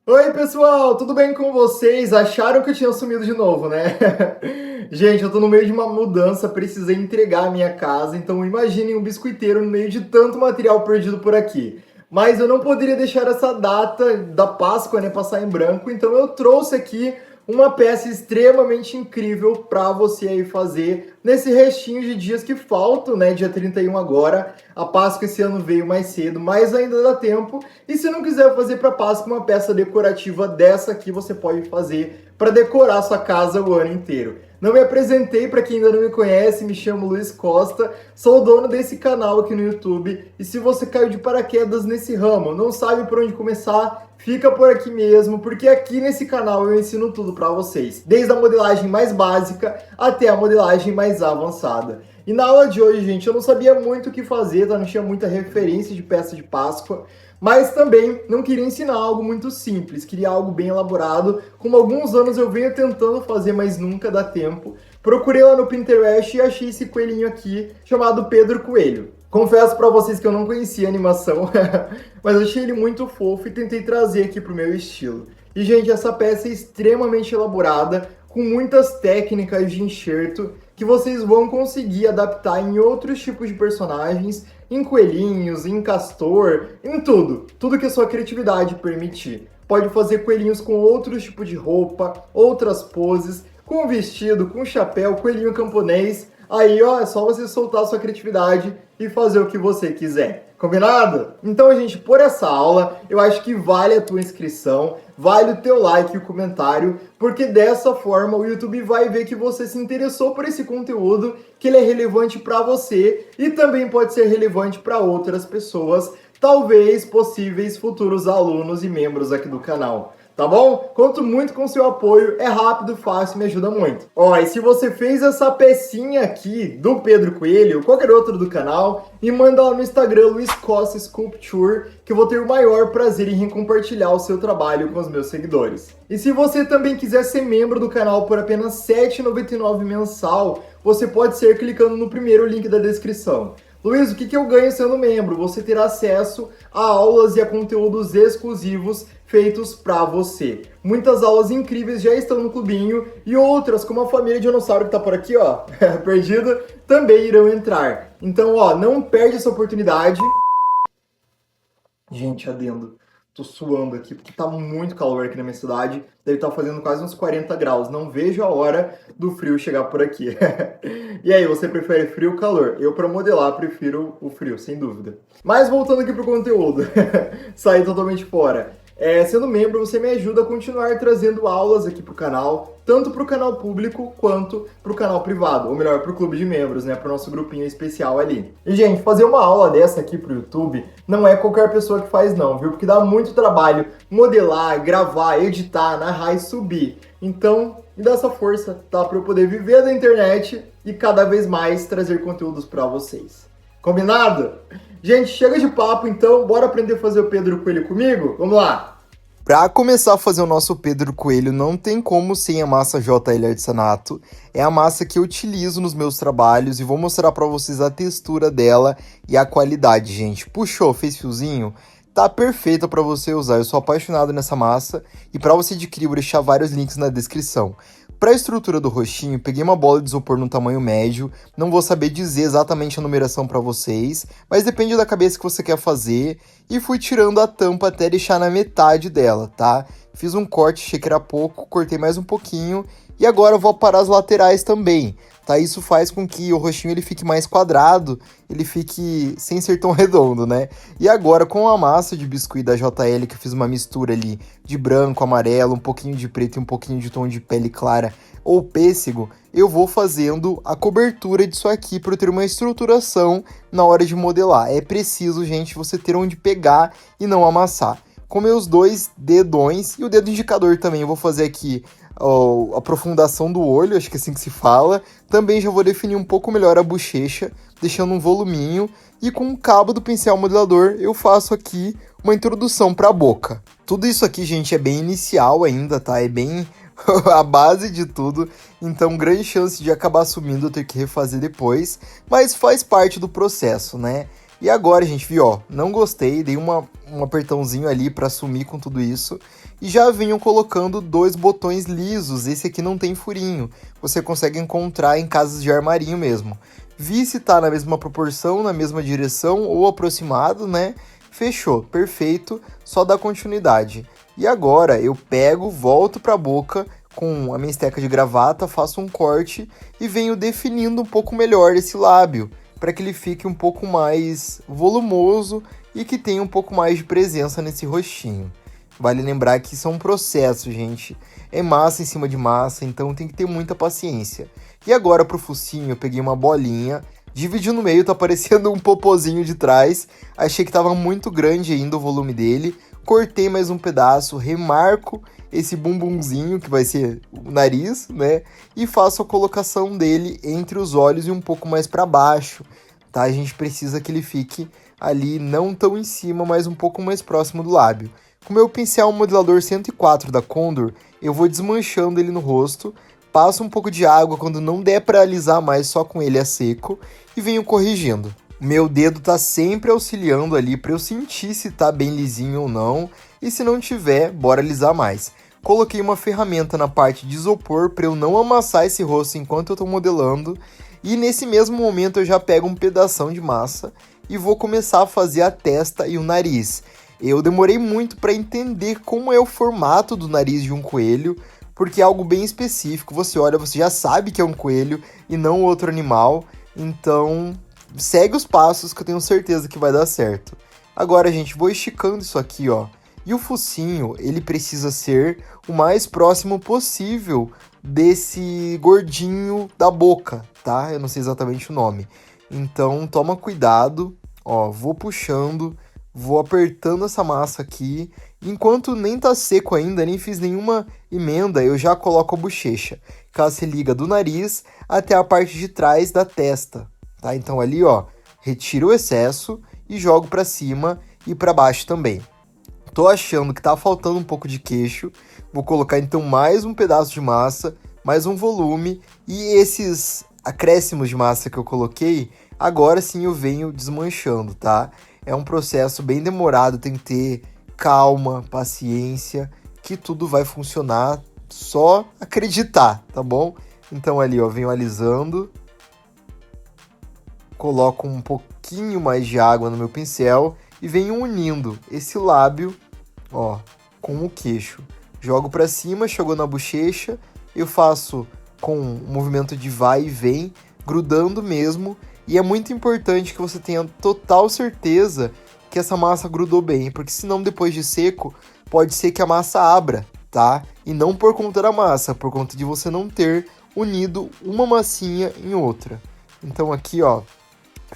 Oi, pessoal, tudo bem com vocês? Acharam que eu tinha sumido de novo, né? Gente, eu tô no meio de uma mudança, precisei entregar a minha casa, então imaginem um biscoiteiro no meio de tanto material perdido por aqui. Mas eu não poderia deixar essa data da Páscoa, né, passar em branco, então eu trouxe aqui uma peça extremamente incrível para você aí fazer nesse restinho de dias que faltam, né? Dia 31 agora. A Páscoa esse ano veio mais cedo, mas ainda dá tempo. E se não quiser fazer para Páscoa uma peça decorativa dessa aqui, você pode fazer para decorar sua casa o ano inteiro. Não me apresentei para quem ainda não me conhece, me chamo Luiz Costa, sou o dono desse canal aqui no YouTube. E se você caiu de paraquedas nesse ramo, não sabe por onde começar, fica por aqui mesmo, porque aqui nesse canal eu ensino tudo para vocês, desde a modelagem mais básica até a modelagem mais avançada. E na aula de hoje, gente, eu não sabia muito o que fazer, tá? Não tinha muita referência de peça de Páscoa, mas também não queria ensinar algo muito simples, queria algo bem elaborado, como alguns anos eu venho tentando fazer, mas nunca dá tempo. Procurei lá no Pinterest e achei esse coelhinho aqui, chamado Pedro Coelho. Confesso para vocês que eu não conhecia a animação, mas achei ele muito fofo e tentei trazer aqui pro meu estilo. E, gente, essa peça é extremamente elaborada, com muitas técnicas de enxerto que vocês vão conseguir adaptar em outros tipos de personagens, em coelhinhos, em castor, em tudo. Tudo que a sua criatividade permitir. Pode fazer coelhinhos com outros tipos de roupa, outras poses, com vestido, com chapéu, coelhinho camponês. Aí, ó, é só você soltar a sua criatividade e fazer o que você quiser. Combinado? Então, gente, por essa aula, eu acho que vale a tua inscrição, vale o teu like e o comentário, porque dessa forma o YouTube vai ver que você se interessou por esse conteúdo, que ele é relevante para você e também pode ser relevante para outras pessoas, talvez possíveis futuros alunos e membros aqui do canal. Tá bom? Conto muito com seu apoio, é rápido, fácil, me ajuda muito. Ó, e se você fez essa pecinha aqui do Pedro Coelho, ou qualquer outro do canal, me manda lá no Instagram, Luiz Costa Sculpture, que eu vou ter o maior prazer em compartilhar o seu trabalho com os meus seguidores. E se você também quiser ser membro do canal por apenas R$ 7,99 mensal, você pode ser clicando no primeiro link da descrição. Luiz, o que eu ganho sendo membro? Você terá acesso a aulas e a conteúdos exclusivos feitos para você. Muitas aulas incríveis já estão no clubinho e outras, como a família dinossauro que tá por aqui, ó, perdida, também irão entrar. Então, ó, não perde essa oportunidade. Gente, adendo. Tô suando aqui porque tá muito calor aqui na minha cidade. Deve estar fazendo quase uns 40 graus. Não vejo a hora do frio chegar por aqui. E aí, você prefere frio ou calor? Eu, para modelar, prefiro o frio, sem dúvida. Mas voltando aqui pro conteúdo. Saí totalmente fora. Sendo membro, você me ajuda a continuar trazendo aulas aqui pro canal, tanto pro canal público quanto pro canal privado, ou melhor, pro clube de membros, né, pro nosso grupinho especial ali. E, gente, fazer uma aula dessa aqui pro YouTube não é qualquer pessoa que faz não, viu? Porque dá muito trabalho modelar, gravar, editar, narrar e subir. Então, me dá essa força, tá? Pra eu poder viver da internet e cada vez mais trazer conteúdos pra vocês. Combinado? Gente, chega de papo então, bora aprender a fazer o Pedro Coelho comigo? Vamos lá! Para começar a fazer o nosso Pedro Coelho, não tem como sem a massa JL Artesanato. É a massa que eu utilizo nos meus trabalhos e vou mostrar para vocês a textura dela e a qualidade, gente. Puxou, fez fiozinho? Tá perfeita para você usar. Eu sou apaixonado nessa massa e para você adquirir, eu vou deixar vários links na descrição. Para a estrutura do rostinho, peguei uma bola de isopor no tamanho médio, não vou saber dizer exatamente a numeração para vocês, mas depende da cabeça que você quer fazer, e fui tirando a tampa até deixar na metade dela, tá? Fiz um corte, achei que era pouco, cortei mais um pouquinho, e agora eu vou parar as laterais também, tá? Isso faz com que o rostinho ele fique mais quadrado, ele fique sem ser tão redondo, né? E agora com a massa de biscuit da JL, que eu fiz uma mistura ali de branco, amarelo, um pouquinho de preto e um pouquinho de tom de pele clara ou pêssego, eu vou fazendo a cobertura disso aqui para eu ter uma estruturação na hora de modelar. É preciso, gente, você ter onde pegar e não amassar. Com meus dois dedões e o dedo indicador também, eu vou fazer aqui a aprofundação do olho, acho que é assim que se fala. Também já vou definir um pouco melhor a bochecha, deixando um voluminho. E com o cabo do pincel modelador, eu faço aqui uma introdução para a boca. Tudo isso aqui, gente, é bem inicial ainda, tá? É bem a base de tudo, então grande chance de acabar sumindo, eu ter que refazer depois, mas faz parte do processo, né? E agora, gente, viu, ó, não gostei, dei um apertãozinho ali pra sumir com tudo isso. E já venho colocando 2 botões lisos, esse aqui não tem furinho. Você consegue encontrar em casas de armarinho mesmo. Vi se tá na mesma proporção, na mesma direção ou aproximado, né? Fechou, perfeito, só dá continuidade. E agora eu pego, volto pra boca com a minha esteca de gravata, faço um corte e venho definindo um pouco melhor esse lábio, para que ele fique um pouco mais volumoso e que tenha um pouco mais de presença nesse rostinho. Vale lembrar que isso é um processo, gente. É massa em cima de massa, então tem que ter muita paciência. E agora pro focinho eu peguei uma bolinha, dividi no meio, tá parecendo um popozinho de trás. Achei que tava muito grande ainda o volume dele. Cortei mais um pedaço, remarco esse bumbumzinho, que vai ser o nariz, né? E faço a colocação dele entre os olhos e um pouco mais para baixo, tá? A gente precisa que ele fique ali não tão em cima, mas um pouco mais próximo do lábio. Com o meu pincel modelador 104 da Condor, eu vou desmanchando ele no rosto, passo um pouco de água quando não der para alisar mais só com ele a seco e venho corrigindo. Meu dedo tá sempre auxiliando ali para eu sentir se tá bem lisinho ou não, e se não tiver, bora alisar mais. Coloquei uma ferramenta na parte de isopor para eu não amassar esse rosto enquanto eu tô modelando, e nesse mesmo momento eu já pego um pedação de massa e vou começar a fazer a testa e o nariz. Eu demorei muito para entender como é o formato do nariz de um coelho, porque é algo bem específico. Você olha, você já sabe que é um coelho e não outro animal, então segue os passos que eu tenho certeza que vai dar certo. Agora, gente, vou esticando isso aqui, ó. E o focinho, ele precisa ser o mais próximo possível desse gordinho da boca, tá? Eu não sei exatamente o nome. Então, toma cuidado, ó, vou puxando, vou apertando essa massa aqui. Enquanto nem tá seco ainda, nem fiz nenhuma emenda, eu já coloco a bochecha, que ela se liga do nariz até a parte de trás da testa, tá? Então ali, ó, retiro o excesso e jogo pra cima e pra baixo também. Tô achando que tá faltando um pouco de queixo, vou colocar então mais um pedaço de massa, mais um volume, e esses acréscimos de massa que eu coloquei, agora sim eu venho desmanchando, tá? É um processo bem demorado, tem que ter calma, paciência, que tudo vai funcionar, só acreditar, tá bom? Então ali, ó, venho alisando, coloco um pouquinho mais de água no meu pincel e venho unindo esse lábio, ó, com o queixo. Jogo pra cima, chegou na bochecha, eu faço com um movimento de vai e vem, grudando mesmo, e é muito importante que você tenha total certeza que essa massa grudou bem, porque senão depois de seco, pode ser que a massa abra, tá? E não por conta da massa, por conta de você não ter unido uma massinha em outra. Então aqui, ó,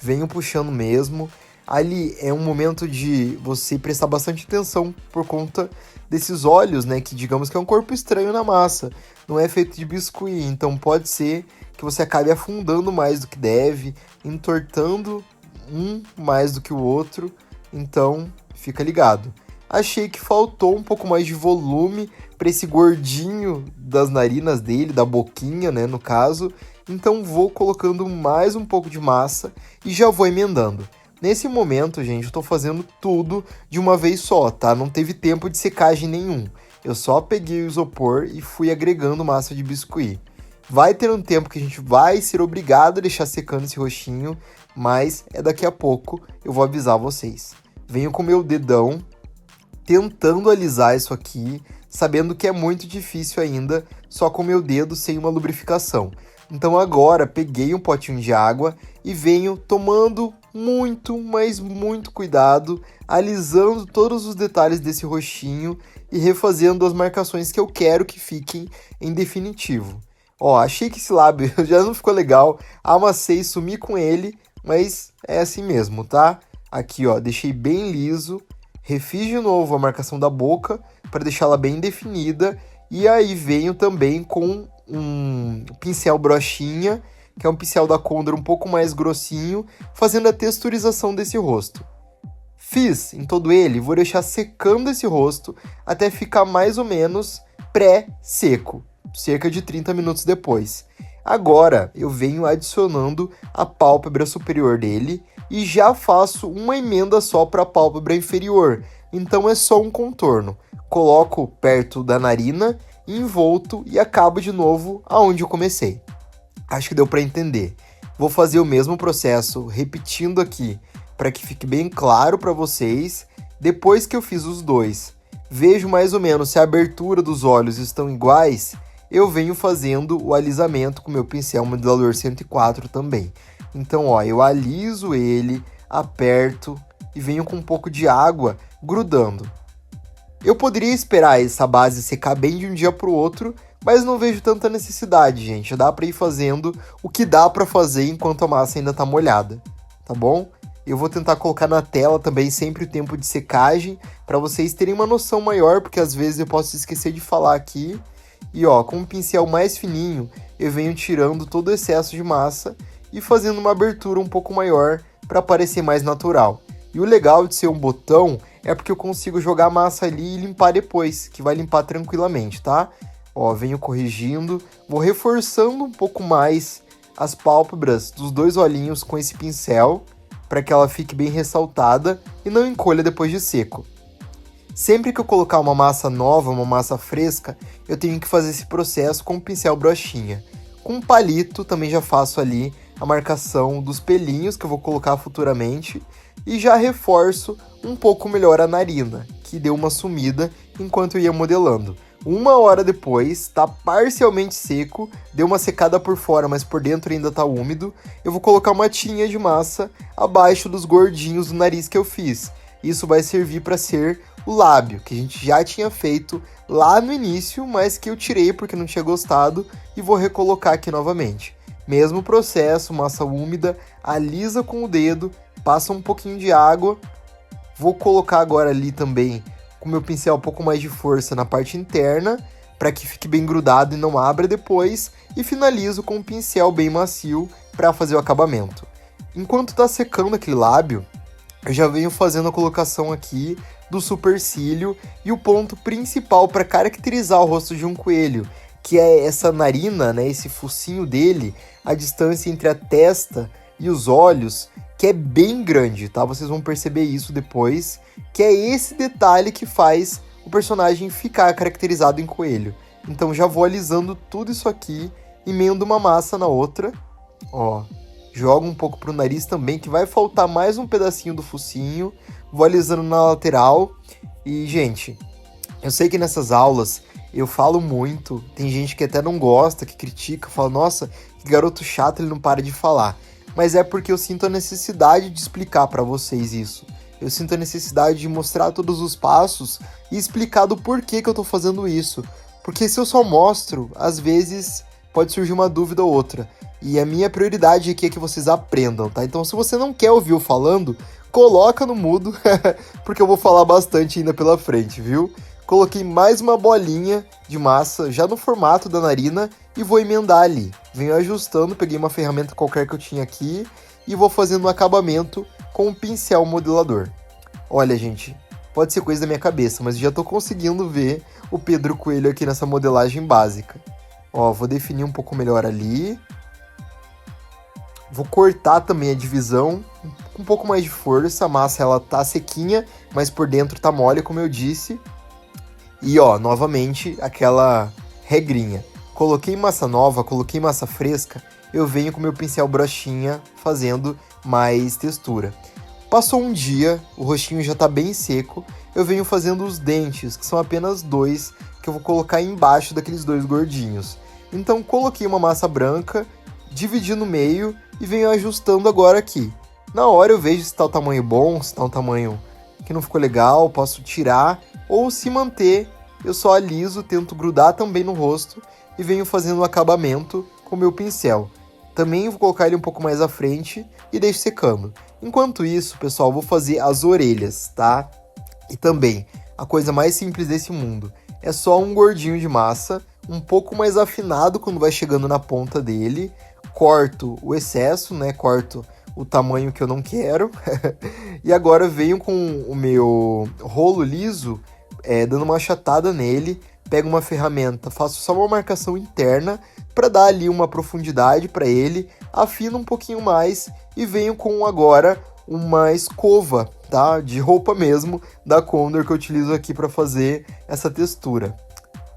venho puxando mesmo. Ali é um momento de você prestar bastante atenção por conta desses olhos, né? Que digamos que é um corpo estranho na massa. Não é feito de biscuit, então pode ser que você acabe afundando mais do que deve, entortando um mais do que o outro. Então, fica ligado. Achei que faltou um pouco mais de volume para esse gordinho das narinas dele, da boquinha, né, no caso. Então vou colocando mais um pouco de massa e já vou emendando. Nesse momento, gente, eu tô fazendo tudo de uma vez só, tá? Não teve tempo de secagem nenhum. Eu só peguei o isopor e fui agregando massa de biscuit. Vai ter um tempo que a gente vai ser obrigado a deixar secando esse roxinho, mas é daqui a pouco, eu vou avisar vocês. Venho com o meu dedão, tentando alisar isso aqui, sabendo que é muito difícil ainda, só com o meu dedo sem uma lubrificação. Então agora peguei um potinho de água e venho tomando muito, mas muito cuidado, alisando todos os detalhes desse roxinho e refazendo as marcações que eu quero que fiquem em definitivo. Ó, achei que esse lábio já não ficou legal, amassei, sumi com ele, mas é assim mesmo, tá? Aqui, ó, deixei bem liso, refiz de novo a marcação da boca para deixá-la bem definida e aí venho também com um pincel brochinha, que é um pincel da Condor um pouco mais grossinho, fazendo a texturização desse rosto. Fiz em todo ele, vou deixar secando esse rosto até ficar mais ou menos pré-seco, cerca de 30 minutos depois. Agora eu venho adicionando a pálpebra superior dele, e já faço uma emenda só para a pálpebra inferior. Então é só um contorno. Coloco perto da narina, envolto e acabo de novo aonde eu comecei. Acho que deu para entender. Vou fazer o mesmo processo repetindo aqui para que fique bem claro para vocês. Depois que eu fiz os dois, vejo mais ou menos se a abertura dos olhos estão iguais, eu venho fazendo o alisamento com meu pincel modelador 104 também. Então, ó, eu aliso ele, aperto e venho com um pouco de água grudando. Eu poderia esperar essa base secar bem de um dia para o outro, mas não vejo tanta necessidade, gente. Dá para ir fazendo o que dá para fazer enquanto a massa ainda tá molhada, tá bom? Eu vou tentar colocar na tela também sempre o tempo de secagem, para vocês terem uma noção maior, porque às vezes eu posso esquecer de falar aqui. E ó, com um pincel mais fininho, eu venho tirando todo o excesso de massa e fazendo uma abertura um pouco maior para parecer mais natural. E o legal de ser um botão é porque eu consigo jogar a massa ali e limpar depois, que vai limpar tranquilamente, tá? Ó, venho corrigindo, vou reforçando um pouco mais as pálpebras dos dois olhinhos com esse pincel, para que ela fique bem ressaltada e não encolha depois de seco. Sempre que eu colocar uma massa nova, uma massa fresca, eu tenho que fazer esse processo com o pincel brochinha. Com um palito também já faço ali a marcação dos pelinhos que eu vou colocar futuramente e já reforço um pouco melhor a narina, que deu uma sumida enquanto eu ia modelando. 1 hora depois, tá parcialmente seco, deu uma secada por fora, mas por dentro ainda tá úmido. Eu vou colocar uma tirinha de massa abaixo dos gordinhos do nariz que eu fiz. Isso vai servir para ser o lábio, que a gente já tinha feito lá no início, mas que eu tirei porque não tinha gostado e vou recolocar aqui novamente. Mesmo processo, massa úmida, alisa com o dedo, passa um pouquinho de água. Vou colocar agora ali também com meu pincel um pouco mais de força na parte interna, para que fique bem grudado e não abra depois, e finalizo com um pincel bem macio para fazer o acabamento. Enquanto está secando aquele lábio, eu já venho fazendo a colocação aqui do supercílio e o ponto principal para caracterizar o rosto de um coelho, que é essa narina, né, esse focinho dele, a distância entre a testa e os olhos, que é bem grande, tá? Vocês vão perceber isso depois, que é esse detalhe que faz o personagem ficar caracterizado em coelho. Então já vou alisando tudo isso aqui, emendo uma massa na outra, ó. Jogo um pouco pro nariz também, que vai faltar mais um pedacinho do focinho, vou alisando na lateral. E, gente, eu sei que nessas aulas eu falo muito, tem gente que até não gosta, que critica, fala, nossa, que garoto chato, ele não para de falar. Mas é porque eu sinto a necessidade de explicar para vocês isso. Eu sinto a necessidade de mostrar todos os passos e explicar do porquê que eu tô fazendo isso. Porque se eu só mostro, às vezes pode surgir uma dúvida ou outra. E a minha prioridade aqui é que vocês aprendam, tá? Então se você não quer ouvir eu falando, coloca no mudo, porque eu vou falar bastante ainda pela frente, viu? Coloquei mais uma bolinha de massa já no formato da narina e vou emendar ali. Venho ajustando, peguei uma ferramenta qualquer que eu tinha aqui e vou fazendo um acabamento com um pincel modelador. Olha, gente, pode ser coisa da minha cabeça, mas já tô conseguindo ver o Pedro Coelho aqui nessa modelagem básica. Ó, vou definir um pouco melhor ali. Vou cortar também a divisão com um pouco mais de força. A massa ela tá sequinha, mas por dentro tá mole, como eu disse. E ó, novamente, aquela regrinha. Coloquei massa nova, coloquei massa fresca, eu venho com meu pincel brochinha fazendo mais textura. Passou um dia, o rostinho já tá bem seco, eu venho fazendo os dentes, que são apenas 2, que eu vou colocar embaixo daqueles 2 gordinhos. Então coloquei uma massa branca, dividi no meio e venho ajustando agora aqui. Na hora eu vejo se tá o tamanho bom, se tá um tamanho que não ficou legal, posso tirar, ou se manter, eu só aliso, tento grudar também no rosto e venho fazendo um acabamento com o meu pincel. Também vou colocar ele um pouco mais à frente e deixo secando. Enquanto isso, pessoal, vou fazer as orelhas, tá? E também, a coisa mais simples desse mundo, é só um gordinho de massa, um pouco mais afinado quando vai chegando na ponta dele, corto o excesso, né? Corto o tamanho que eu não quero. E agora venho com o meu rolo liso, dando uma achatada nele, pego uma ferramenta, faço só uma marcação interna para dar ali uma profundidade para ele, afino um pouquinho mais e venho com agora uma escova, tá? De roupa mesmo, da Condor, que eu utilizo aqui para fazer essa textura.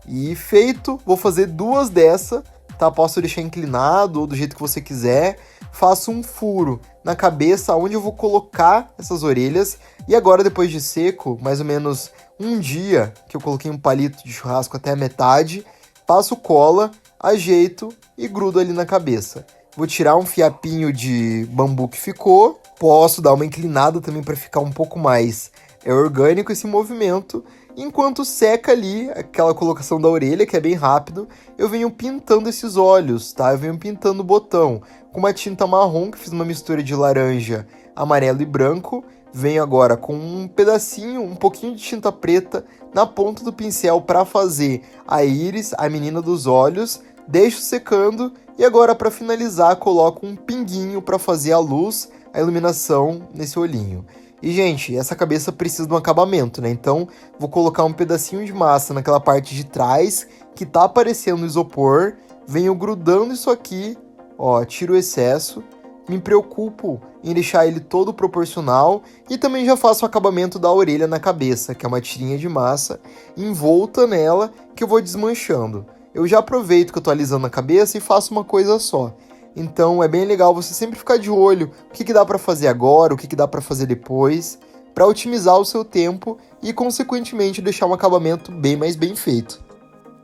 E feito, vou fazer 2 dessa, tá? Posso deixar inclinado ou do jeito que você quiser. Faço um furo na cabeça onde eu vou colocar essas orelhas. E agora, depois de seco, mais ou menos um dia que eu coloquei um palito de churrasco até a metade, passo cola, ajeito e grudo ali na cabeça. Vou tirar um fiapinho de bambu que ficou. Posso dar uma inclinada também para ficar um pouco mais orgânico esse movimento. Enquanto seca ali aquela colocação da orelha, que é bem rápido, eu venho pintando esses olhos, tá? Eu venho pintando o botão com uma tinta marrom, que fiz uma mistura de laranja, amarelo e branco. Venho agora com um pedacinho, um pouquinho de tinta preta na ponta do pincel para fazer a íris, a menina dos olhos. Deixo secando e agora, para finalizar, coloco um pinguinho para fazer a luz, a iluminação nesse olhinho. E, gente, essa cabeça precisa de um acabamento, né? Então, vou colocar um pedacinho de massa naquela parte de trás que tá aparecendo no isopor. Venho grudando isso aqui, ó, tiro o excesso. Me preocupo em deixar ele todo proporcional. E também já faço o acabamento da orelha na cabeça, que é uma tirinha de massa envolta nela que eu vou desmanchando. Eu já aproveito que eu tô alisando a cabeça e faço uma coisa só. Então é bem legal você sempre ficar de olho o que dá para fazer agora, o que dá para fazer depois, para otimizar o seu tempo e, consequentemente, deixar um acabamento bem mais bem feito.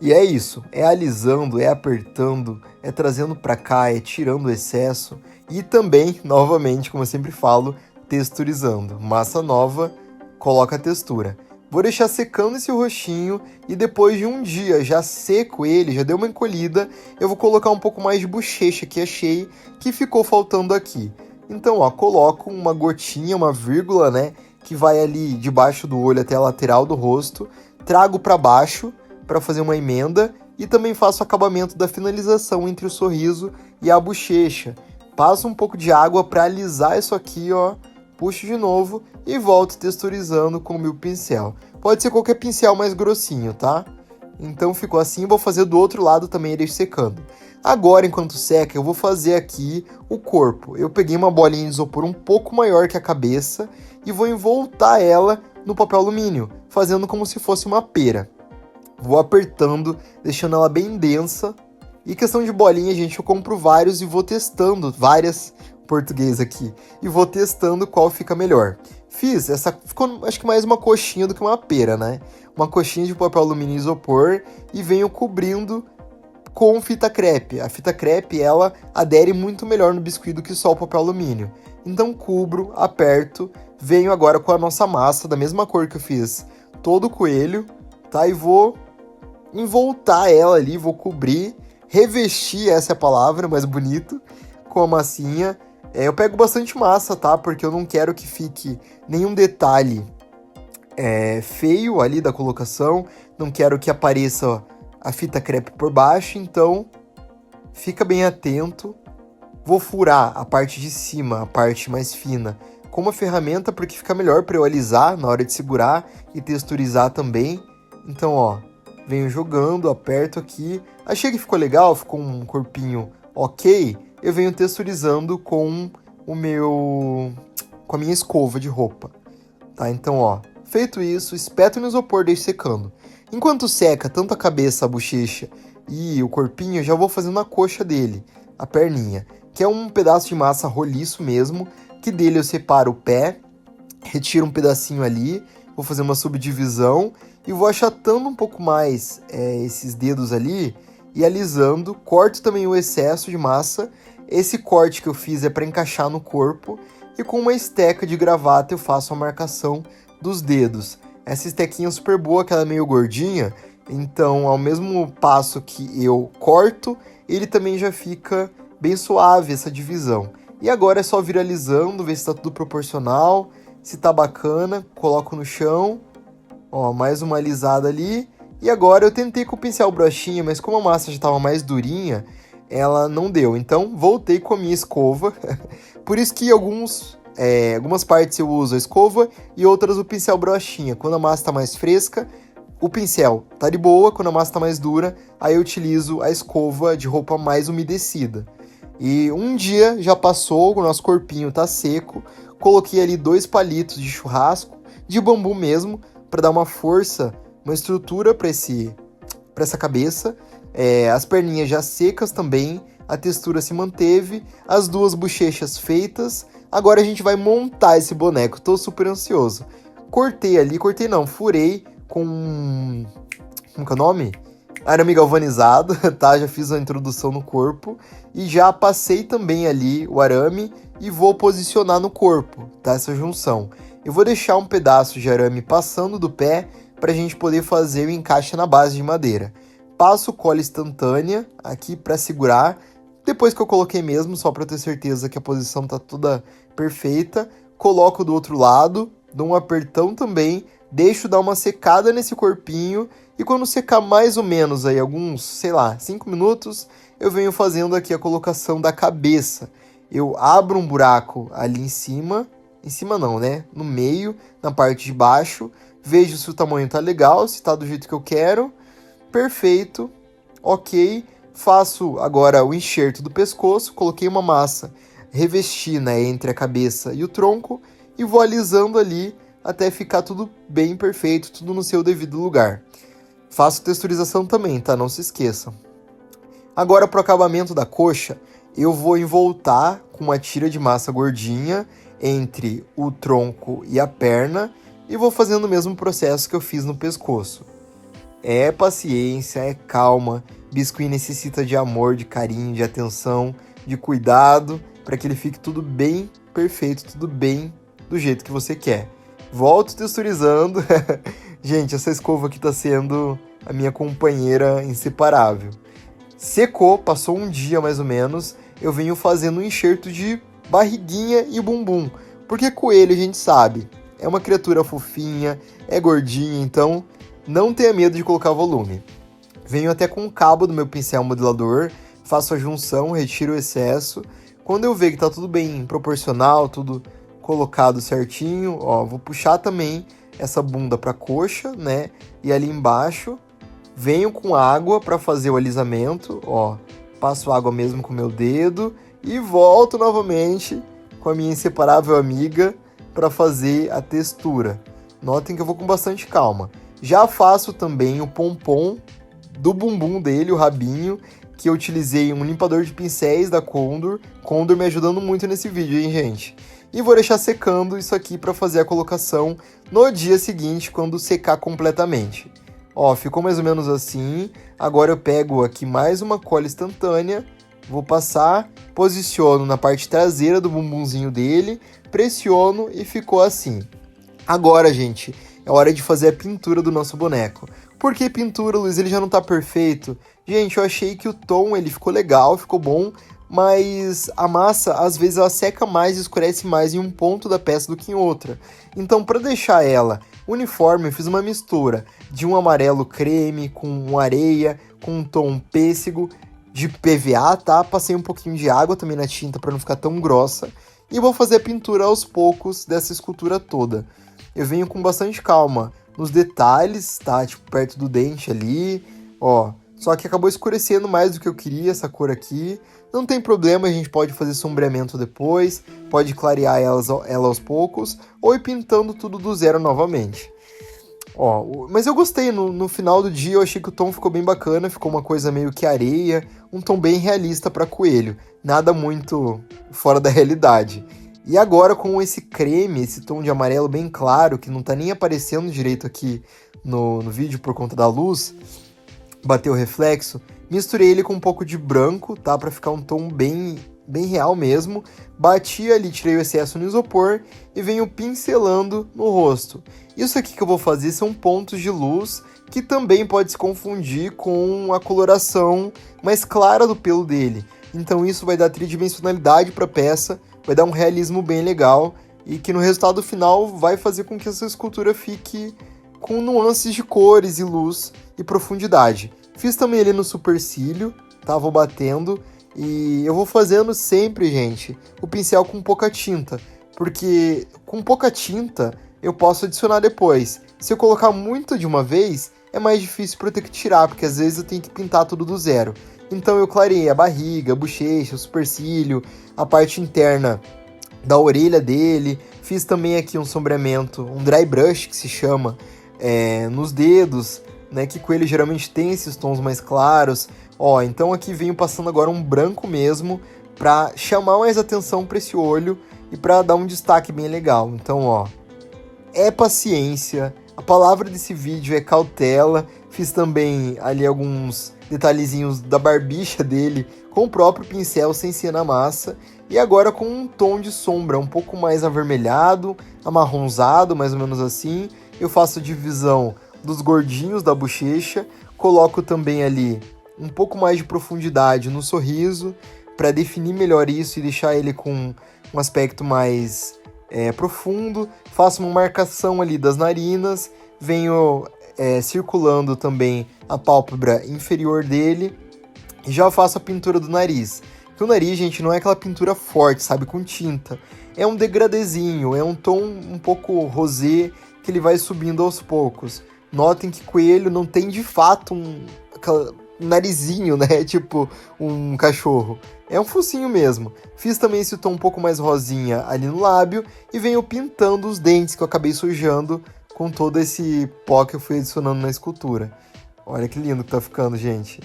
E é isso, é alisando, é apertando, é trazendo para cá, é tirando o excesso e também, novamente, como eu sempre falo, texturizando. Massa nova, coloca a textura. Vou deixar secando esse roxinho e depois de um dia já seco ele, já deu uma encolhida, eu vou colocar um pouco mais de bochecha que achei que ficou faltando aqui. Então, ó, coloco uma gotinha, uma vírgula, né, que vai ali debaixo do olho até a lateral do rosto, trago para baixo para fazer uma emenda e também faço o acabamento da finalização entre o sorriso e a bochecha. Passo um pouco de água para alisar isso aqui, ó. Puxo de novo e volto texturizando com o meu pincel. Pode ser qualquer pincel mais grossinho, tá? Então ficou assim, vou fazer do outro lado também, ele secando. Agora, enquanto seca, eu vou fazer aqui o corpo. Eu peguei uma bolinha de isopor um pouco maior que a cabeça e vou envoltar ela no papel alumínio, fazendo como se fosse uma pera. Vou apertando, deixando ela bem densa. E questão de bolinha, gente, eu compro vários e vou testando várias... português aqui, e vou testando qual fica melhor. Fiz essa, ficou acho que mais uma coxinha do que uma pera, né? Uma coxinha de papel alumínio isopor e venho cobrindo com fita crepe. A fita crepe, ela adere muito melhor no biscuit do que só o papel alumínio. Então cubro, aperto, venho agora com a nossa massa, da mesma cor que eu fiz todo o coelho, tá? E vou envoltar ela ali, vou cobrir, revestir, essa é a palavra, mais bonito, com a massinha. Eu pego bastante massa, tá? Porque eu não quero que fique nenhum detalhe feio ali da colocação. Não quero que apareça a fita crepe por baixo. Então, fica bem atento. Vou furar a parte de cima, a parte mais fina, com uma ferramenta, porque fica melhor para eu alisar na hora de segurar e texturizar também. Então, ó, venho jogando, aperto aqui. Achei que ficou legal, ficou um corpinho ok. Eu venho texturizando com a minha escova de roupa, tá? Então, ó, feito isso, espeto no isopor, deixo secando. Enquanto seca tanto a cabeça, a bochecha e o corpinho, eu já vou fazendo a coxa dele, a perninha, que é um pedaço de massa roliço mesmo, que dele eu separo o pé, retiro um pedacinho ali, vou fazer uma subdivisão e vou achatando um pouco mais esses dedos ali e alisando, corto também o excesso de massa. Esse corte que eu fiz é para encaixar no corpo e com uma esteca de gravata eu faço a marcação dos dedos. Essa estequinha é super boa, que ela é meio gordinha, então ao mesmo passo que eu corto, ele também já fica bem suave essa divisão. E agora é só vir alisando, ver se tá tudo proporcional, se tá bacana, coloco no chão, ó, mais uma alisada ali. E agora eu tentei com o pincel broxinha, mas como a massa já estava mais durinha, ela não deu. Então voltei com a minha escova. Por isso que algumas partes eu uso a escova e outras o pincel broxinha. Quando a massa está mais fresca, o pincel tá de boa. Quando a massa está mais dura, aí eu utilizo a escova de roupa mais umedecida. E um dia já passou, o nosso corpinho tá seco, coloquei ali 2 palitos de churrasco, de bambu mesmo, para dar uma força, uma estrutura para essa cabeça. As perninhas já secas também, a textura se manteve, as 2 bochechas feitas. Agora a gente vai montar esse boneco, tô super ansioso. Furei com... como que é o nome? Arame galvanizado, tá? Já fiz a introdução no corpo e já passei também ali o arame e vou posicionar no corpo, tá? Essa junção. Eu vou deixar um pedaço de arame passando do pé pra gente poder fazer o encaixe na base de madeira. Passo cola instantânea aqui pra segurar, depois que eu coloquei mesmo, só pra eu ter certeza que a posição tá toda perfeita. Coloco do outro lado, dou um apertão também, deixo dar uma secada nesse corpinho e quando secar mais ou menos aí alguns, 5 minutos, eu venho fazendo aqui a colocação da cabeça. Eu abro um buraco ali em cima não, né? No meio, na parte de baixo, vejo se o tamanho tá legal, se tá do jeito que eu quero. Perfeito, ok. Faço agora o enxerto do pescoço, coloquei uma massa, revesti, né, entre a cabeça e o tronco e vou alisando ali até ficar tudo bem perfeito, tudo no seu devido lugar. Faço texturização também, tá? Não se esqueçam. Agora, para o acabamento da coxa, eu vou envoltar com uma tira de massa gordinha entre o tronco e a perna e vou fazendo o mesmo processo que eu fiz no pescoço. É paciência, é calma. Biscuit necessita de amor, de carinho, de atenção, de cuidado, para que ele fique tudo bem perfeito, tudo bem do jeito que você quer. Volto texturizando. Gente, essa escova aqui tá sendo a minha companheira inseparável. Secou, passou um dia mais ou menos, eu venho fazendo um enxerto de barriguinha e bumbum. Porque coelho, a gente sabe, é uma criatura fofinha, é gordinha, então não tenha medo de colocar volume. Venho até com o cabo do meu pincel modelador, faço a junção, retiro o excesso. Quando eu ver que tá tudo bem proporcional, tudo colocado certinho, ó, vou puxar também essa bunda para a coxa, né? E ali embaixo, venho com água para fazer o alisamento, ó. Passo água mesmo com o meu dedo e volto novamente com a minha inseparável amiga para fazer a textura. Notem que eu vou com bastante calma. Já faço também o pompom do bumbum dele, o rabinho, que eu utilizei um limpador de pincéis da Condor. Condor me ajudando muito nesse vídeo, hein, gente? E vou deixar secando isso aqui para fazer a colocação no dia seguinte, quando secar completamente. Ó, ficou mais ou menos assim. Agora eu pego aqui mais uma cola instantânea, vou passar, posiciono na parte traseira do bumbumzinho dele, pressiono e ficou assim. Agora, gente, é hora de fazer a pintura do nosso boneco. Por que pintura, Luiz? Ele já não tá perfeito? Gente, eu achei que o tom ele ficou legal, ficou bom, mas a massa, às vezes, ela seca mais e escurece mais em um ponto da peça do que em outra. Então, para deixar ela uniforme, eu fiz uma mistura de um amarelo creme com areia, com um tom pêssego de PVA, tá? Passei um pouquinho de água também na tinta para não ficar tão grossa. E vou fazer a pintura aos poucos dessa escultura toda. Eu venho com bastante calma nos detalhes, tá? Tipo, perto do dente ali, ó. Só que acabou escurecendo mais do que eu queria essa cor aqui. Não tem problema, a gente pode fazer sombreamento depois, pode clarear ela aos poucos, ou ir pintando tudo do zero novamente. Ó, mas eu gostei, no final do dia eu achei que o tom ficou bem bacana, ficou uma coisa meio que areia, um tom bem realista para coelho, nada muito fora da realidade. E agora com esse creme, esse tom de amarelo bem claro, que não tá nem aparecendo direito aqui no vídeo por conta da luz, bateu o reflexo, misturei ele com um pouco de branco, tá? Pra ficar um tom bem real mesmo. Bati ali, tirei o excesso no isopor e venho pincelando no rosto. Isso aqui que eu vou fazer são pontos de luz que também pode se confundir com a coloração mais clara do pelo dele. Então isso vai dar tridimensionalidade para a peça, vai dar um realismo bem legal e que no resultado final vai fazer com que essa escultura fique com nuances de cores e luz e profundidade. Fiz também ali no supercílio, tá? Vou batendo e eu vou fazendo sempre, gente, o pincel com pouca tinta, porque com pouca tinta eu posso adicionar depois. Se eu colocar muito de uma vez, é mais difícil para eu ter que tirar, porque às vezes eu tenho que pintar tudo do zero. Então eu clareei a barriga, a bochecha, o supercílio, a parte interna da orelha dele. Fiz também aqui um sombreamento, um dry brush que se chama, nos dedos, né, que coelho geralmente tem esses tons mais claros. Ó, então aqui venho passando agora um branco mesmo, para chamar mais atenção para esse olho e para dar um destaque bem legal. Então, ó, é paciência. A palavra desse vídeo é cautela. Fiz também ali alguns detalhezinhos da barbicha dele com o próprio pincel sem ser na massa. E agora com um tom de sombra um pouco mais avermelhado, amarronzado, mais ou menos assim. Eu faço divisão dos gordinhos da bochecha. Coloco também ali um pouco mais de profundidade no sorriso, para definir melhor isso e deixar ele com um aspecto mais profundo. Faço uma marcação ali das narinas, venho circulando também a pálpebra inferior dele e já faço a pintura do nariz. Porque o nariz, gente, não é aquela pintura forte, sabe, com tinta. É um degradezinho, é um tom um pouco rosé que ele vai subindo aos poucos. Notem que coelho não tem de fato um narizinho, né? Tipo um cachorro. É um focinho mesmo. Fiz também esse tom um pouco mais rosinha ali no lábio e venho pintando os dentes que eu acabei sujando com todo esse pó que eu fui adicionando na escultura. Olha que lindo que tá ficando, gente.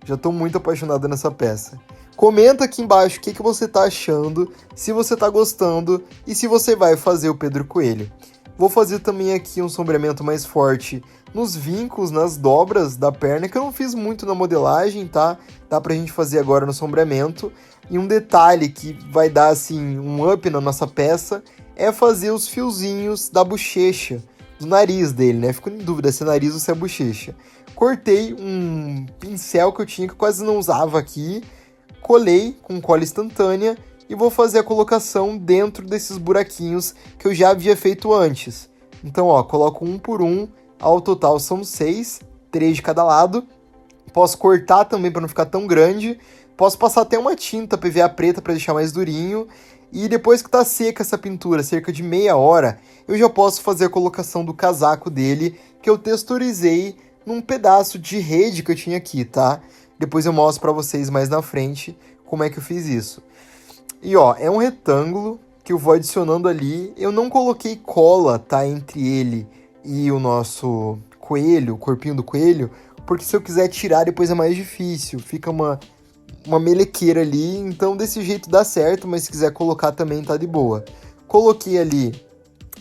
Já tô muito apaixonado nessa peça. Comenta aqui embaixo o que você tá achando, se você tá gostando e se você vai fazer o Pedro Coelho. Vou fazer também aqui um sombreamento mais forte nos vincos, nas dobras da perna, que eu não fiz muito na modelagem, tá? Dá pra gente fazer agora no sombreamento. E um detalhe que vai dar, assim, um up na nossa peça é fazer os fiozinhos da bochecha, do nariz dele, né? Fico em dúvida se é nariz ou se é bochecha. Cortei um pincel que eu tinha, que eu quase não usava aqui, colei com cola instantânea e vou fazer a colocação dentro desses buraquinhos que eu já havia feito antes. Então, ó, coloco um por um, ao total são 6, 3 de cada lado. Posso cortar também para não ficar tão grande. Posso passar até uma tinta PVA preta para deixar mais durinho. E depois que tá seca essa pintura, cerca de meia hora, eu já posso fazer a colocação do casaco dele, que eu texturizei num pedaço de rede que eu tinha aqui, tá? Depois eu mostro para vocês mais na frente como é que eu fiz isso. E ó, é um retângulo que eu vou adicionando ali. Eu não coloquei cola, tá, entre ele e o nosso coelho, o corpinho do coelho, porque se eu quiser tirar depois é mais difícil, fica uma melequeira ali, então desse jeito dá certo, mas se quiser colocar também tá de boa. Coloquei ali,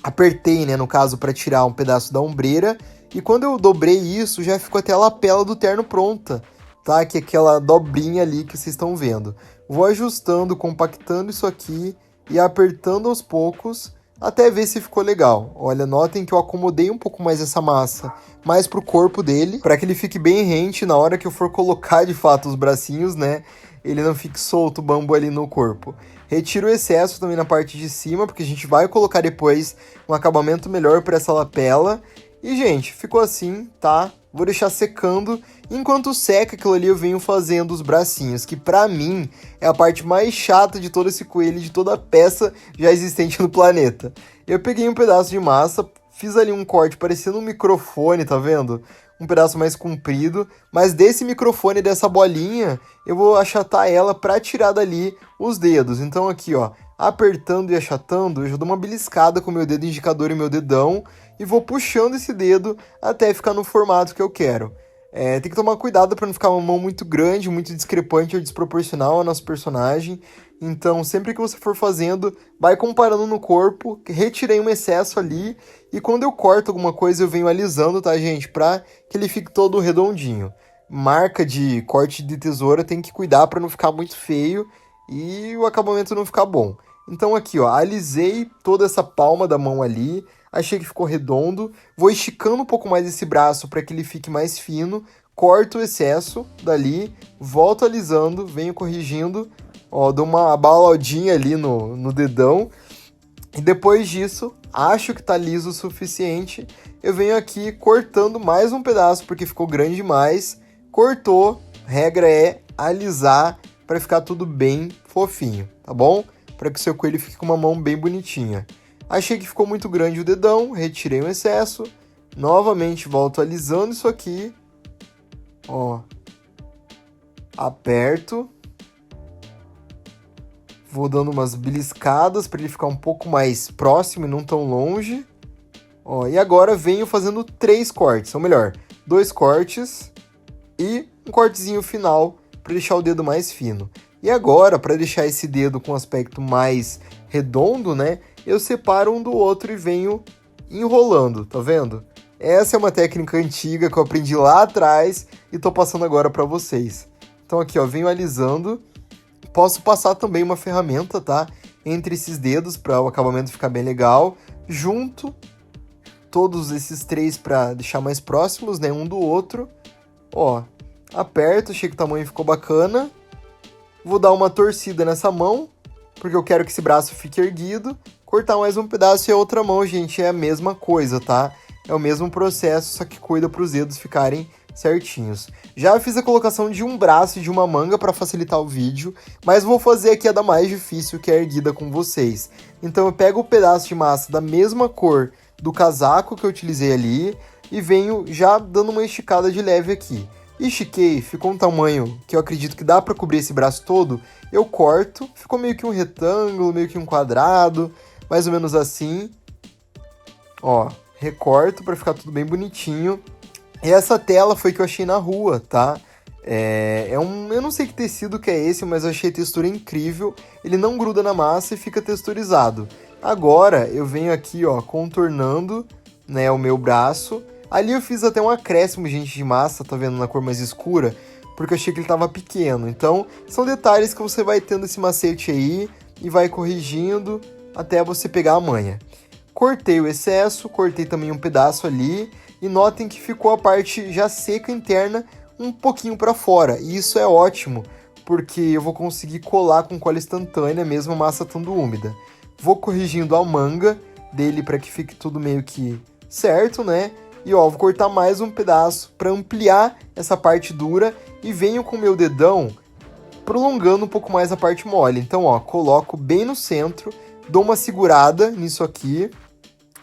apertei, né, no caso, para tirar um pedaço da ombreira, e quando eu dobrei isso, já ficou até a lapela do terno pronta, tá, que é aquela dobrinha ali que vocês estão vendo. Vou ajustando, compactando isso aqui e apertando aos poucos, até ver se ficou legal. Olha, notem que eu acomodei um pouco mais essa massa, mais pro corpo dele, para que ele fique bem rente na hora que eu for colocar de fato os bracinhos, né? Ele não fique solto o bambu ali no corpo. Retiro o excesso também na parte de cima, porque a gente vai colocar depois um acabamento melhor para essa lapela. E, gente, ficou assim, tá? Vou deixar secando. Enquanto seca aquilo ali, eu venho fazendo os bracinhos, que pra mim é a parte mais chata de todo esse coelho, de toda a peça já existente no planeta. Eu peguei um pedaço de massa, fiz ali um corte parecendo um microfone, tá vendo? Um pedaço mais comprido, mas desse microfone, dessa bolinha, eu vou achatar ela pra tirar dali os dedos. Então aqui, ó, apertando e achatando, eu já dou uma beliscada com o meu dedo indicador e meu dedão e vou puxando esse dedo até ficar no formato que eu quero. Tem que tomar cuidado para não ficar uma mão muito grande, muito discrepante ou desproporcional ao nosso personagem. Então, sempre que você for fazendo, vai comparando no corpo, retirei um excesso ali, e quando eu corto alguma coisa eu venho alisando, tá, gente? Pra que ele fique todo redondinho. Marca de corte de tesoura tem que cuidar para não ficar muito feio e o acabamento não ficar bom. Então aqui, ó, alisei toda essa palma da mão ali, achei que ficou redondo, vou esticando um pouco mais esse braço para que ele fique mais fino, corto o excesso dali, volto alisando, venho corrigindo, ó, dou uma balaudinha ali no dedão, e depois disso, acho que tá liso o suficiente, eu venho aqui cortando mais um pedaço porque ficou grande demais, cortou, regra é alisar para ficar tudo bem fofinho, tá bom? Para que o seu coelho fique com uma mão bem bonitinha. Achei que ficou muito grande o dedão, retirei o excesso, novamente volto alisando isso aqui, ó, aperto, Vou dando umas beliscadas para ele ficar um pouco mais próximo e não tão longe. Ó, e agora venho fazendo 3 cortes, ou melhor, 2 cortes e um cortezinho final para deixar o dedo mais fino. E agora, para deixar esse dedo com um aspecto mais redondo, né, eu separo um do outro e venho enrolando, tá vendo? Essa é uma técnica antiga que eu aprendi lá atrás e tô passando agora para vocês. Então aqui, ó, venho alisando. Posso passar também uma ferramenta, tá? Entre esses dedos para o acabamento ficar bem legal. Junto todos esses 3 para deixar mais próximos, né? Um do outro. Ó, aperto, achei que o tamanho ficou bacana. Vou dar uma torcida nessa mão, porque eu quero que esse braço fique erguido. Cortar mais um pedaço e a outra mão, gente, é a mesma coisa, tá? É o mesmo processo, só que cuida para os dedos ficarem certinhos. Já fiz a colocação de um braço e de uma manga para facilitar o vídeo, mas vou fazer aqui a da mais difícil, que é a erguida com vocês. Então eu pego o pedaço de massa da mesma cor do casaco que eu utilizei ali e venho já dando uma esticada de leve aqui. Estiquei, ficou um tamanho que eu acredito que dá para cobrir esse braço todo, eu corto, ficou meio que um retângulo, meio que um quadrado, mais ou menos assim. Ó, recorto para ficar tudo bem bonitinho. E essa tela foi que eu achei na rua, tá? Eu não sei que tecido que é esse, mas eu achei a textura incrível. Ele não gruda na massa e fica texturizado. Agora eu venho aqui, ó, contornando, né, o meu braço. Ali eu fiz até um acréscimo, gente, de massa, tá vendo, na cor mais escura, porque eu achei que ele tava pequeno. Então, são detalhes que você vai tendo esse macete aí e vai corrigindo até você pegar a manha. Cortei o excesso, cortei também um pedaço ali. E notem que ficou a parte já seca interna um pouquinho para fora. E isso é ótimo, porque eu vou conseguir colar com cola instantânea mesmo a massa estando úmida. Vou corrigindo a manga dele para que fique tudo meio que certo, né? E ó, vou cortar mais um pedaço para ampliar essa parte dura e venho com o meu dedão prolongando um pouco mais a parte mole. Então, ó, coloco bem no centro, dou uma segurada nisso aqui,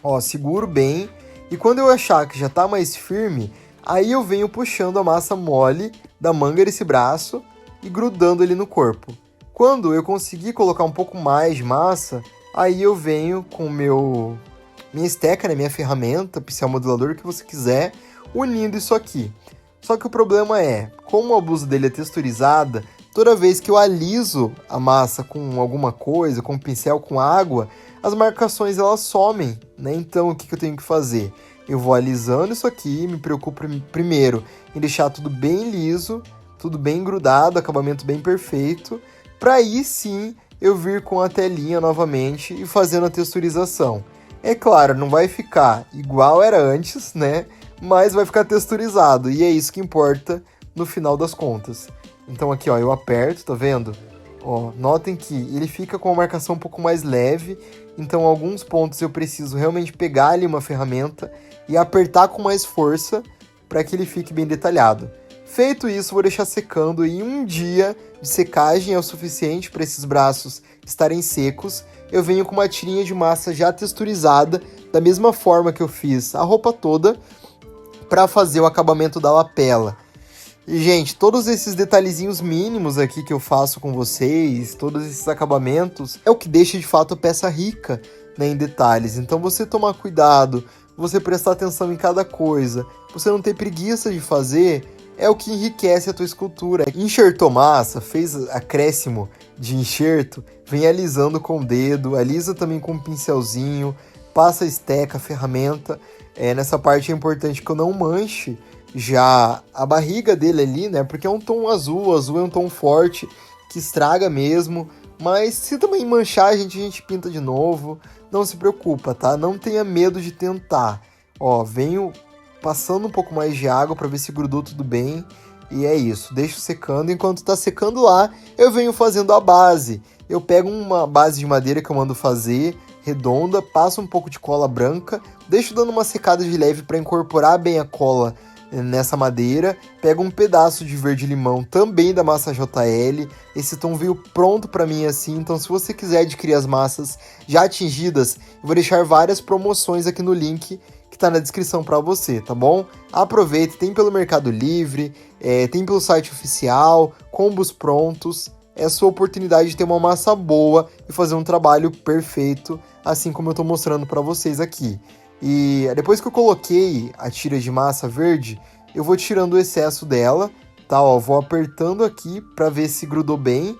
ó, seguro bem. E quando eu achar que já tá mais firme, aí eu venho puxando a massa mole da manga desse braço e grudando ele no corpo. Quando eu conseguir colocar um pouco mais de massa, aí eu venho com minha esteca, né, minha ferramenta, pincel modelador, que você quiser, unindo isso aqui. Só que o problema é, como a blusa dele é texturizada, toda vez que eu aliso a massa com alguma coisa, com um pincel, com água, as marcações elas somem, né? Então o que eu tenho que fazer? Eu vou alisando isso aqui, me preocupo primeiro em deixar tudo bem liso, tudo bem grudado, acabamento bem perfeito, para aí sim eu vir com a telinha novamente e fazendo a texturização. É claro, não vai ficar igual era antes, né? Mas vai ficar texturizado e é isso que importa no final das contas. Então aqui, ó, eu aperto, tá vendo? Ó, notem que ele fica com a marcação um pouco mais leve, então alguns pontos eu preciso realmente pegar ali uma ferramenta e apertar com mais força para que ele fique bem detalhado. Feito isso, vou deixar secando e um dia de secagem é o suficiente para esses braços estarem secos. Eu venho com uma tirinha de massa já texturizada, da mesma forma que eu fiz a roupa toda, para fazer o acabamento da lapela. E, gente, todos esses detalhezinhos mínimos aqui que eu faço com vocês, todos esses acabamentos, é o que deixa de fato a peça rica, né, em detalhes. Então você tomar cuidado, você prestar atenção em cada coisa, você não ter preguiça de fazer, é o que enriquece a tua escultura. Enxertou massa, fez acréscimo de enxerto, vem alisando com o dedo, alisa também com um pincelzinho, passa a esteca, a ferramenta. Nessa parte é importante que eu não manche já a barriga dele ali, né? Porque é um tom azul, o azul é um tom forte, que estraga mesmo. Mas se também manchar, a gente pinta de novo. Não se preocupa, tá? Não tenha medo de tentar. Ó, venho passando um pouco mais de água para ver se grudou tudo bem. E é isso, deixo secando. Enquanto tá secando lá, eu venho fazendo a base. Eu pego uma base de madeira que eu mando fazer, redonda, passo um pouco de cola branca, deixo dando uma secada de leve para incorporar bem a cola nessa madeira, pego um pedaço de verde-limão também da massa JL, esse tom veio pronto para mim assim, então se você quiser adquirir as massas já atingidas, eu vou deixar várias promoções aqui no link que tá na descrição para você, tá bom? Aproveite, tem pelo Mercado Livre, tem pelo site oficial, combos prontos, é a sua oportunidade de ter uma massa boa e fazer um trabalho perfeito, assim como eu estou mostrando para vocês aqui. E depois que eu coloquei a tira de massa verde, eu vou tirando o excesso dela, tá? Ó, vou apertando aqui para ver se grudou bem.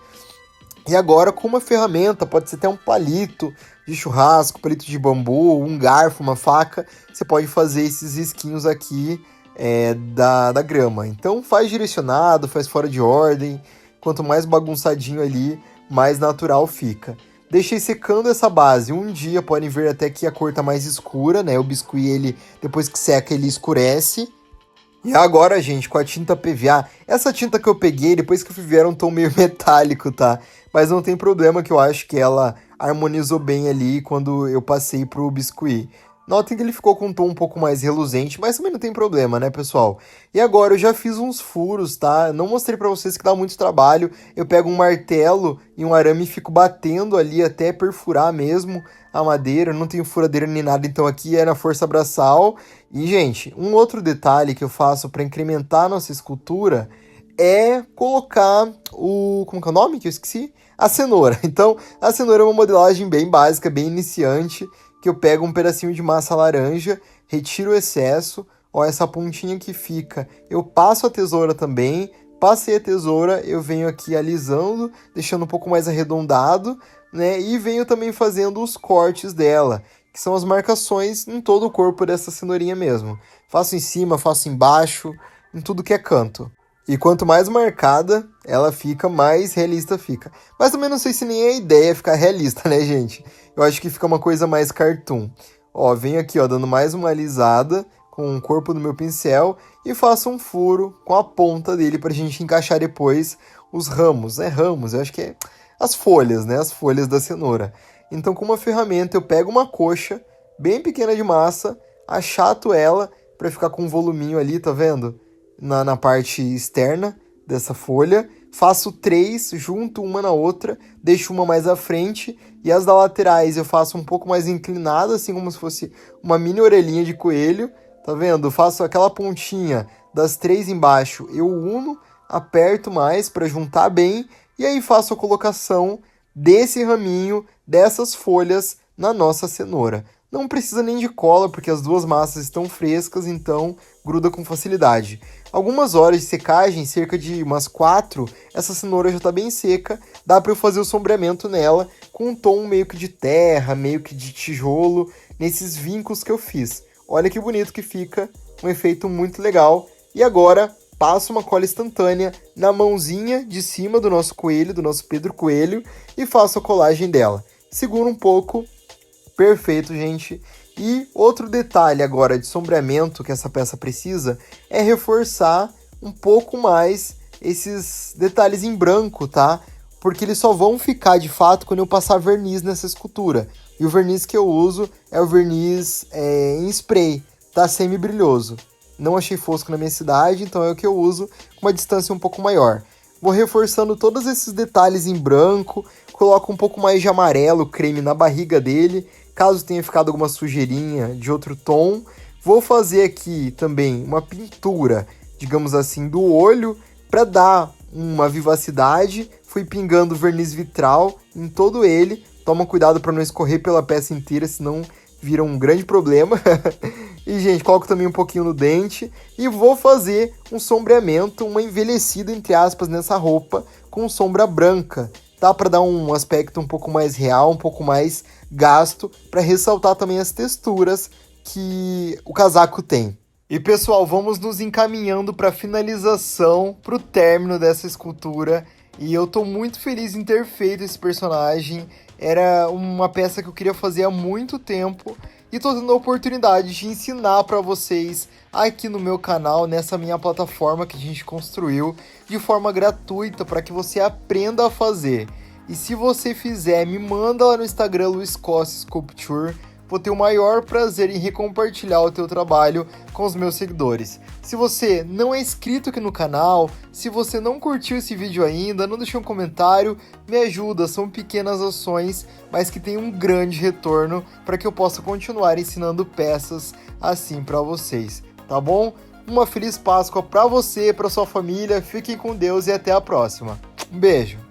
E agora, com uma ferramenta, pode ser até um palito de churrasco, palito de bambu, um garfo, uma faca, você pode fazer esses risquinhos aqui da grama. Então faz direcionado, faz fora de ordem, quanto mais bagunçadinho ali, mais natural fica. Deixei secando essa base um dia, podem ver até que a cor tá mais escura, né? O biscuit, ele, depois que seca, ele escurece. E agora, gente, com a tinta PVA, essa tinta que eu peguei, depois que eu fui ver, era um tom meio metálico, tá? Mas não tem problema, que eu acho que ela harmonizou bem ali quando eu passei pro biscuit. Notem que ele ficou com um tom um pouco mais reluzente, mas também não tem problema, né, pessoal? E agora eu já fiz uns furos, tá? Não mostrei pra vocês que dá muito trabalho. Eu pego um martelo e um arame e fico batendo ali até perfurar mesmo a madeira. Eu não tenho furadeira nem nada, então aqui é na força braçal. E, gente, um outro detalhe que eu faço para incrementar a nossa escultura é colocar o... como que é o nome que eu esqueci? A cenoura. Então, a cenoura é uma modelagem bem básica, bem iniciante, que eu pego um pedacinho de massa laranja, retiro o excesso, ó, essa pontinha que fica, eu passo a tesoura também, passei a tesoura, eu venho aqui alisando, deixando um pouco mais arredondado, né, e venho também fazendo os cortes dela, que são as marcações em todo o corpo dessa cenourinha mesmo. Faço em cima, faço embaixo, em tudo que é canto. E quanto mais marcada ela fica, mais realista fica. Mas também não sei se nem é a ideia ficar realista, né, gente? Eu acho que fica uma coisa mais cartoon. Ó, venho aqui, ó, dando mais uma alisada com o corpo do meu pincel e faço um furo com a ponta dele pra gente encaixar depois os ramos, né? Ramos, eu acho que é as folhas, né? As folhas da cenoura. Então, com uma ferramenta, eu pego uma coxa bem pequena de massa, achato ela pra ficar com um voluminho ali, tá vendo? Na parte externa dessa folha, faço 3, junto uma na outra, deixo uma mais à frente e as da laterais eu faço um pouco mais inclinada, assim como se fosse uma mini orelhinha de coelho, tá vendo? Faço aquela pontinha das 3 embaixo, eu uno, aperto mais para juntar bem e aí faço a colocação desse raminho, dessas folhas na nossa cenoura. Não precisa nem de cola, porque as duas massas estão frescas, então gruda com facilidade. Algumas horas de secagem, cerca de umas 4, essa cenoura já está bem seca, dá para eu fazer o sombreamento nela com um tom meio que de terra, meio que de tijolo, nesses vincos que eu fiz. Olha que bonito que fica, um efeito muito legal. E agora, passo uma cola instantânea na mãozinha de cima do nosso coelho, do nosso Pedro Coelho, e faço a colagem dela. Seguro um pouco. Perfeito, gente. E outro detalhe agora de sombreamento que essa peça precisa é reforçar um pouco mais esses detalhes em branco, tá? Porque eles só vão ficar de fato quando eu passar verniz nessa escultura. E o verniz que eu uso é o verniz em spray, tá? Semi-brilhoso. Não achei fosco na minha cidade, então é o que eu uso com uma distância um pouco maior. Vou reforçando todos esses detalhes em branco, coloco um pouco mais de amarelo, creme na barriga dele, caso tenha ficado alguma sujeirinha de outro tom. Vou fazer aqui também uma pintura, digamos assim, do olho, para dar uma vivacidade. Fui pingando verniz vitral em todo ele. Toma cuidado para não escorrer pela peça inteira, senão vira um grande problema. E, gente, coloco também um pouquinho no dente. E vou fazer um sombreamento, uma envelhecida, entre aspas, nessa roupa, com sombra branca. Tá? Para dar um aspecto um pouco mais real, um pouco mais gasto, para ressaltar também as texturas que o casaco tem. E, pessoal, vamos nos encaminhando para a finalização, para o término dessa escultura. E eu tô muito feliz em ter feito esse personagem. Era uma peça que eu queria fazer há muito tempo. E tô tendo a oportunidade de ensinar para vocês aqui no meu canal, nessa minha plataforma que a gente construiu, de forma gratuita, para que você aprenda a fazer. E se você fizer, me manda lá no Instagram, Luiz Costa Sculpture. Vou ter o maior prazer em recompartilhar o teu trabalho com os meus seguidores. Se você não é inscrito aqui no canal, se você não curtiu esse vídeo ainda, não deixou um comentário, me ajuda, são pequenas ações, mas que tem um grande retorno para que eu possa continuar ensinando peças assim para vocês, tá bom? Uma feliz Páscoa para você, para sua família, fiquem com Deus e até a próxima. Um beijo!